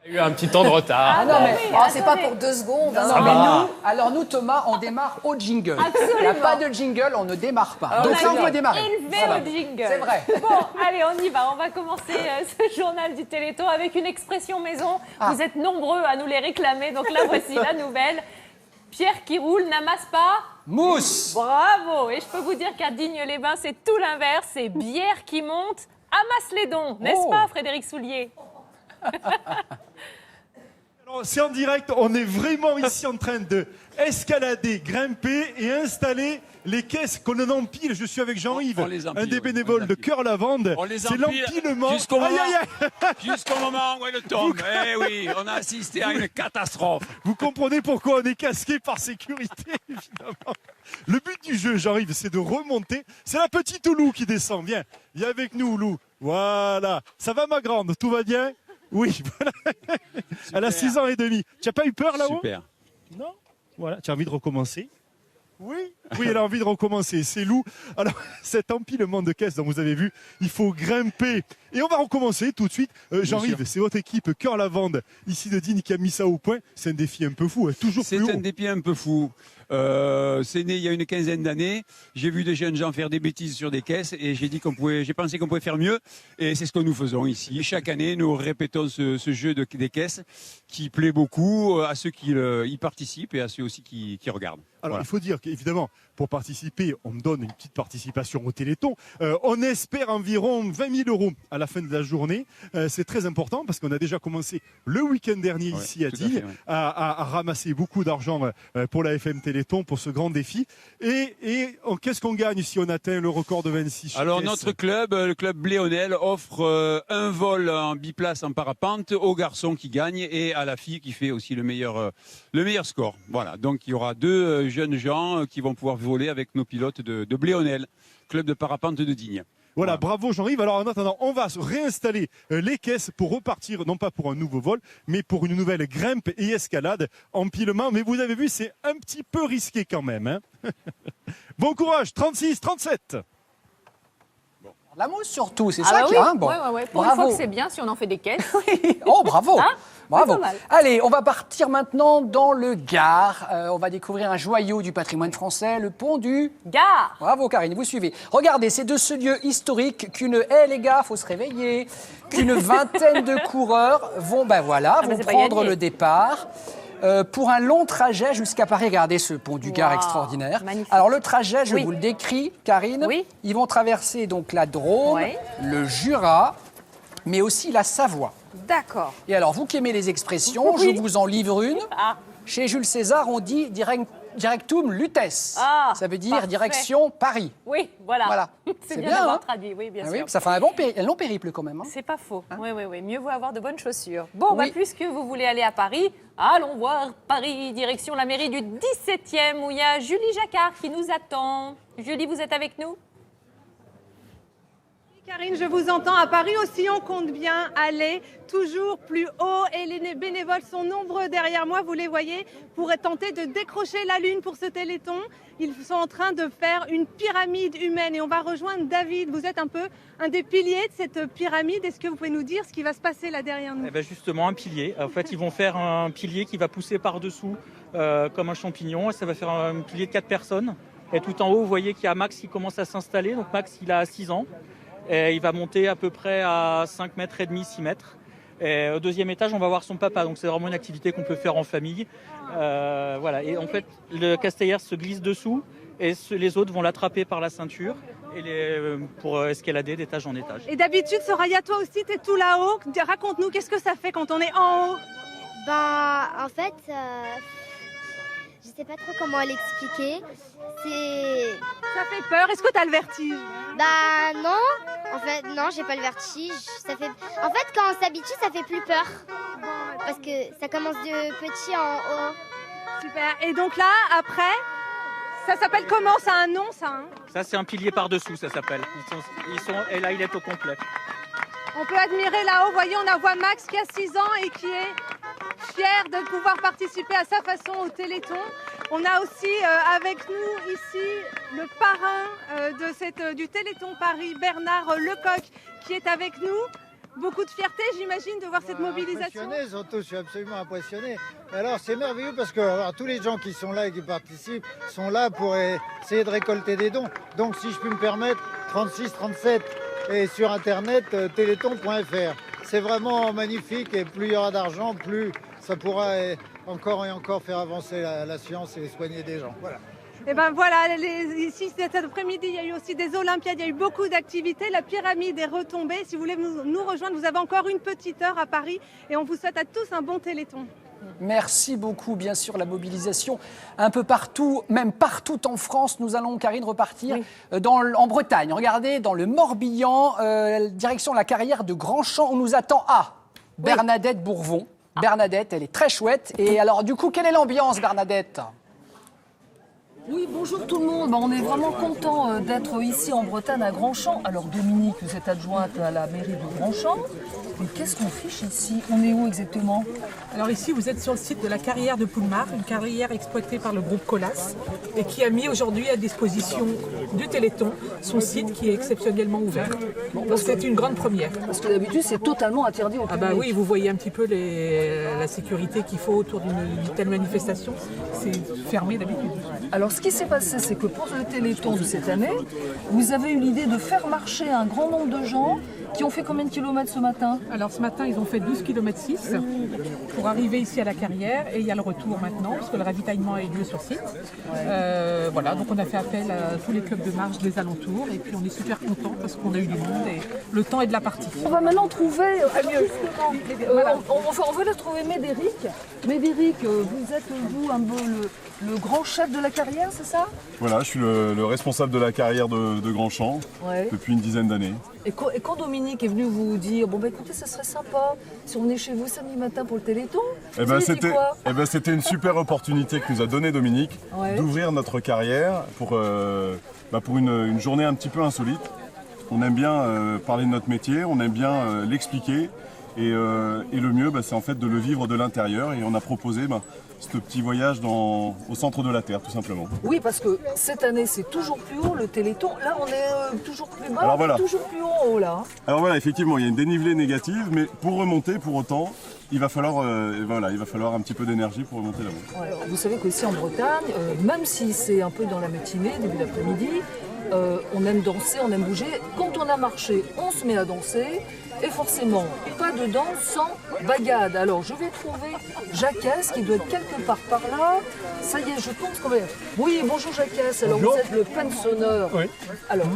Il y a eu un petit temps de retard. Ah non, mais c'est pas pour 2 secondes. non, hein. mais alors nous, Thomas, on démarre au jingle. Il n'y a pas de jingle, on ne démarre pas. Donc là, on peut démarrer. Élevé Voilà. au jingle. C'est vrai. Bon, allez, on y va. On va commencer ce journal du Téléthon avec une expression maison. Vous êtes nombreux à nous les réclamer, donc là, voici la nouvelle. Pierre qui roule n'amasse pas. Mousse. Bravo. Et je peux vous dire qu'à Digne-les-Bains, c'est tout l'inverse. C'est bière qui monte, amasse les dons. N'est-ce pas, Frédéric Soulier? Alors, c'est en direct, on est vraiment ici en train de escalader, grimper et installer les caisses qu'on en empile. Je suis avec Jean-Yves, un des bénévoles de Cœur Lavande. C'est l'empilement. Jusqu'au moment où elle tombe. Eh oui, on a assisté à une catastrophe. Vous comprenez pourquoi on est casqué par sécurité, évidemment. Le but du jeu, Jean-Yves, c'est de remonter. C'est la petite Lou qui descend. Viens avec nous, Lou. Voilà. Ça va, ma grande? Tout va bien? Oui, voilà. Elle a 6 ans et demi. Tu n'as pas eu peur là-haut? Super. Non? Voilà. Tu as envie de recommencer? Oui, elle a envie de recommencer. C'est Lou. Alors, cet empilement de caisses dont vous avez vu, il faut grimper. Et on va recommencer tout de suite. Jean-Yves, c'est votre équipe Cœur Lavande, ici de Digne, qui a mis ça au point. C'est un défi un peu fou, toujours plus haut. C'est un défi un peu fou. C'est né il y a une quinzaine d'années. J'ai vu des jeunes gens faire des bêtises sur des caisses et j'ai pensé qu'on pouvait faire mieux. Et c'est ce que nous faisons ici. Chaque année, nous répétons ce jeu des caisses qui plaît beaucoup à ceux qui y participent et à ceux aussi qui regardent. Alors, Voilà. il faut dire qu'évidemment, pour participer, on me donne une petite participation au Téléthon. On espère environ 20 000 euros à la fin de la journée. C'est très important parce qu'on a déjà commencé le week-end dernier ici à Digne à ramasser beaucoup d'argent pour la FM Téléthon, pour ce grand défi. Et qu'est-ce qu'on gagne si on atteint le record de 26 Alors, caisses? notre club, le club Bléonel, offre un vol en biplace en parapente au garçon qui gagne et à la fille qui fait aussi le meilleur score. Voilà. Donc, il y aura 2 jeunes gens qui vont pouvoir voler avec nos pilotes de Bléonel, club de parapente de Digne. Voilà, bravo Jean-Yves. Alors en attendant, on va se réinstaller les caisses pour repartir, non pas pour un nouveau vol, mais pour une nouvelle grimpe et escalade, empilement. Mais vous avez vu, c'est un petit peu risqué quand même. Hein. Bon courage, 36, 37. La mousse surtout, c'est Ah ça bah qui oui. est bon. Ouais. Pour une Bravo. fois que c'est bien si on en fait des caisses. Oh, bravo. Hein? Bravo. Pas mal. Allez, on va partir maintenant dans le Gard. On va découvrir un joyau du patrimoine français, le pont du Gare. Bravo Karine, vous suivez. Regardez, c'est de ce lieu historique qu'une... les gars, faut se réveiller. Qu'une vingtaine de coureurs vont c'est pas prendre gagné. le départ. Pour un long trajet jusqu'à Paris. Regardez ce pont du Gard extraordinaire. Magnifique. Alors le trajet, je Oui. vous le décris, Karine. Oui. Ils vont traverser donc la Drôme, Oui. le Jura, mais aussi la Savoie. D'accord. Et alors, vous qui aimez les expressions, Oui. je vous en livre une. Ah. Chez Jules César, on dit directum lutes. Ah, ça veut dire parfait. direction Paris. Oui, voilà. Voilà. C'est C'est bien bien, d'avoir hein traduit, oui, bien Ah sûr. oui, ça fait un long périple quand même. Hein. C'est pas faux. Oui. Mieux vaut avoir de bonnes chaussures. Bon, Oui. puisque vous voulez aller à Paris, allons voir Paris, direction la mairie du 17e, où il y a Julie Jacquard qui nous attend. Julie, vous êtes avec nous? Karine, je vous entends. À Paris aussi, on compte bien aller toujours plus haut et les bénévoles sont nombreux derrière moi, vous les voyez, pour tenter de décrocher la lune pour ce Téléthon. Ils sont en train de faire une pyramide humaine et on va rejoindre David. Vous êtes un peu un des piliers de cette pyramide. Est-ce que vous pouvez nous dire ce qui va se passer là derrière nous? Eh ben justement, un pilier. En fait, ils vont faire un pilier qui va pousser par-dessous comme un champignon. Et ça va faire un pilier de 4 personnes. Et tout en haut, vous voyez qu'il y a Max qui commence à s'installer. Donc Max, il a 6 ans. Et il va monter à peu près à 5 mètres et demi, 6 mètres. Et au 2e étage, on va voir son papa. Donc c'est vraiment une activité qu'on peut faire en famille. Voilà. Et en fait, le castellère se glisse dessous et les autres vont l'attraper par la ceinture pour escalader d'étage en étage. Et d'habitude, Soraya, toi aussi, tu es tout là-haut. Raconte-nous, qu'est-ce que ça fait quand on est en haut? En fait, je sais pas trop comment l'expliquer. Ça fait peur. Est-ce que tu as le vertige? Non. En fait, non, j'ai pas le vertige. En fait, quand on s'habitue, ça fait plus peur. Parce que ça commence de petit en haut. Super. Et donc là, après, ça s'appelle comment? Ça a un nom, ça, hein? Ça, c'est un pilier par-dessous, ça s'appelle. Et là, il est au complet. On peut admirer là-haut, voyez, on voit Max qui a 6 ans et qui est fier de pouvoir participer à sa façon au Téléthon. On a aussi avec nous ici le parrain du Téléthon Paris, Bernard Lecoq, qui est avec nous. Beaucoup de fierté, j'imagine, de voir cette mobilisation. Impressionné, surtout, je suis absolument impressionné. Alors c'est merveilleux parce que alors, tous les gens qui sont là et qui participent sont là pour essayer de récolter des dons. Donc si je puis me permettre, 36, 37 et sur internet téléthon.fr. C'est vraiment magnifique et plus il y aura d'argent, plus ça pourra encore et encore faire avancer la science et soigner des gens. Voilà. Et ben voilà, ici cet après-midi, il y a eu aussi des Olympiades, il y a eu beaucoup d'activités. La pyramide est retombée. Si vous voulez nous rejoindre, vous avez encore une petite heure à Paris et on vous souhaite à tous un bon Téléthon. Merci beaucoup. Bien sûr, la mobilisation un peu partout, même partout en France. Nous allons, Karine, repartir en Bretagne. Regardez, dans le Morbihan, direction la carrière de Grandchamp. On nous attend à Bernadette Bourvon. Bernadette, elle est très chouette. Et alors, du coup, quelle est l'ambiance, Bernadette ? Oui, bonjour tout le monde. On est vraiment content d'être ici en Bretagne à Grandchamp. Alors Dominique, vous êtes adjointe à la mairie de Grandchamp. Mais qu'est-ce qu'on fiche ici? On est où exactement? Alors ici, vous êtes sur le site de la carrière de Poulmar, une carrière exploitée par le groupe Colas et qui a mis aujourd'hui à disposition du Téléthon son site qui est exceptionnellement ouvert. Donc c'est une grande première. Parce que d'habitude, c'est totalement interdit au public. Ah bah oui, vous voyez un petit peu la sécurité qu'il faut autour d'une telle manifestation. C'est fermé d'habitude. Alors ce qui s'est passé, c'est que pour le Téléthon de cette année, vous avez eu l'idée de faire marcher un grand nombre de gens qui ont fait combien de kilomètres ce matin? Alors ce matin, ils ont fait 12,6 km pour arriver ici à la carrière et il y a le retour maintenant parce que le ravitaillement a eu lieu sur site. Voilà, donc on a fait appel à tous les clubs de marche des alentours et puis on est super contents parce qu'on a eu du monde et le temps est de la partie. On va maintenant trouver, on va le trouver Médéric. Médéric, vous êtes vous un peu le grand chef de la carrière, c'est ça? Voilà, je suis le responsable de la carrière de Grandchamp depuis une dizaine d'années. Et quand Dominique est venu vous dire, bon bah écoutez, ça serait sympa si on venait chez vous samedi matin pour le Téléthon, c'était une super opportunité que nous a donné Dominique d'ouvrir notre carrière pour une journée un petit peu insolite. On aime bien parler de notre métier, on aime bien l'expliquer et le mieux c'est en fait de le vivre de l'intérieur et on a proposé ce petit voyage au centre de la Terre, tout simplement. Oui, parce que cette année, c'est toujours plus haut, le Téléthon. Là, on est toujours plus bas, Alors, toujours plus haut, là. Alors voilà, effectivement, il y a une dénivelée négative, mais pour remonter, pour autant, il va falloir un petit peu d'énergie pour remonter là-haut. Ouais. Vous savez qu'ici en Bretagne, même si c'est un peu dans la matinée, début d'après-midi, on aime danser, on aime bouger. Quand on a marché, on se met à danser. Et forcément, pas de danse sans bagade. Alors, je vais trouver Jacques qui doit être quelque part par là. Ça y est, je pense qu'on va... Oui, bonjour Jacques. Alors, bonjour. Vous êtes le pensionneur. Oui. Alors,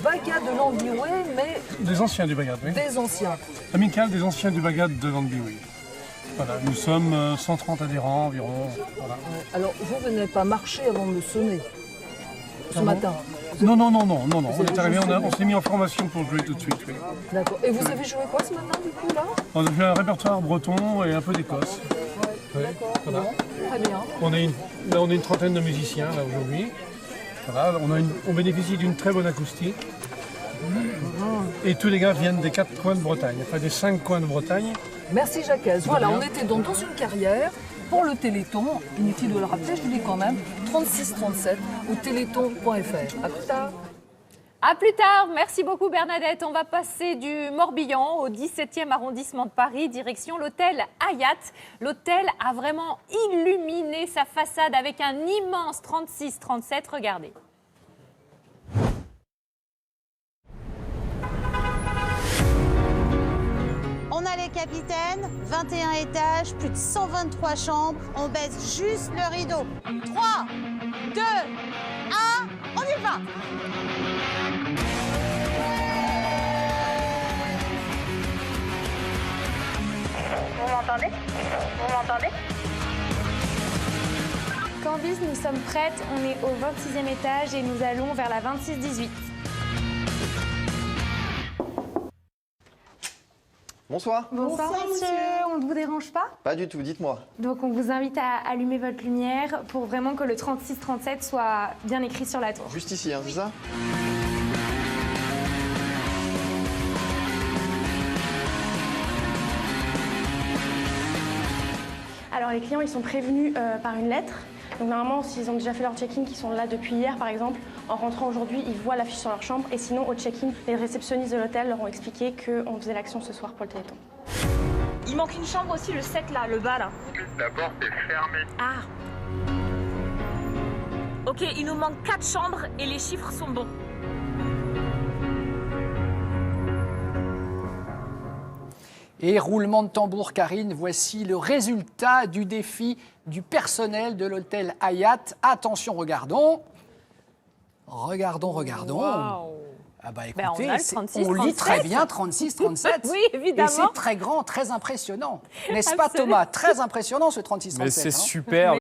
bagade de Languioué, mais... Des anciens du bagade, oui. Des anciens. Amical des anciens du bagade de Languioué. Voilà, nous sommes 130 adhérents environ. Voilà. Alors, vous venez pas marcher avant de me sonner ce matin? Non. On est arrivé, on s'est mis en formation pour jouer tout de suite. Oui. D'accord. Et vous avez joué quoi ce matin, du coup, là? On a fait un répertoire breton et un peu d'Écosse. Ouais, d'accord. Voilà. Très bien. On est une trentaine de musiciens, là, aujourd'hui. Voilà, on bénéficie d'une très bonne acoustique. Et tous les gars viennent des 4 coins de Bretagne, enfin des 5 coins de Bretagne. Merci Jacques. Voilà, on était donc dans une carrière pour le Téléthon. Inutile de le rappeler, je vous dis quand même, 36-37 ou téléthon.fr. À plus tard. À plus tard. Merci beaucoup Bernadette. On va passer du Morbihan au 17e arrondissement de Paris, direction l'hôtel Hayat. L'hôtel a vraiment illuminé sa façade avec un immense 36-37. Regardez. On a les capitaines, 21 étages, plus de 123 chambres. On baisse juste le rideau. 3, 2, 1, on y va! Vous m'entendez? Vous m'entendez? Candice, nous sommes prêtes. On est au 26e étage et nous allons vers la 26-18. Bonsoir. Bonsoir monsieur, on ne vous dérange pas? Pas du tout, dites-moi. Donc on vous invite à allumer votre lumière pour vraiment que le 36-37 soit bien écrit sur la tour. Juste ici, hein, c'est ça? Alors les clients ils sont prévenus par une lettre Donc normalement, s'ils ont déjà fait leur check-in, qui sont là depuis hier par exemple, en rentrant aujourd'hui, ils voient l'affiche sur leur chambre. Et sinon, au check-in, les réceptionnistes de l'hôtel leur ont expliqué qu'on faisait l'action ce soir pour le Téléthon. Il manque une chambre aussi, le 7 là, le bas là. La porte est fermée. Ah. Ok, il nous manque 4 chambres et les chiffres sont bons. Et roulement de tambour, Karine, voici le résultat du défi du personnel de l'hôtel Hyatt. Attention, regardons. Regardons. Wow. Ah bah Ben, écoutez, on a le 36, on lit 37. très bien 36, 37. Oui, évidemment. Et c'est très grand, très impressionnant. N'est-ce pas Thomas? Très impressionnant ce 36, 37. Mais c'est super.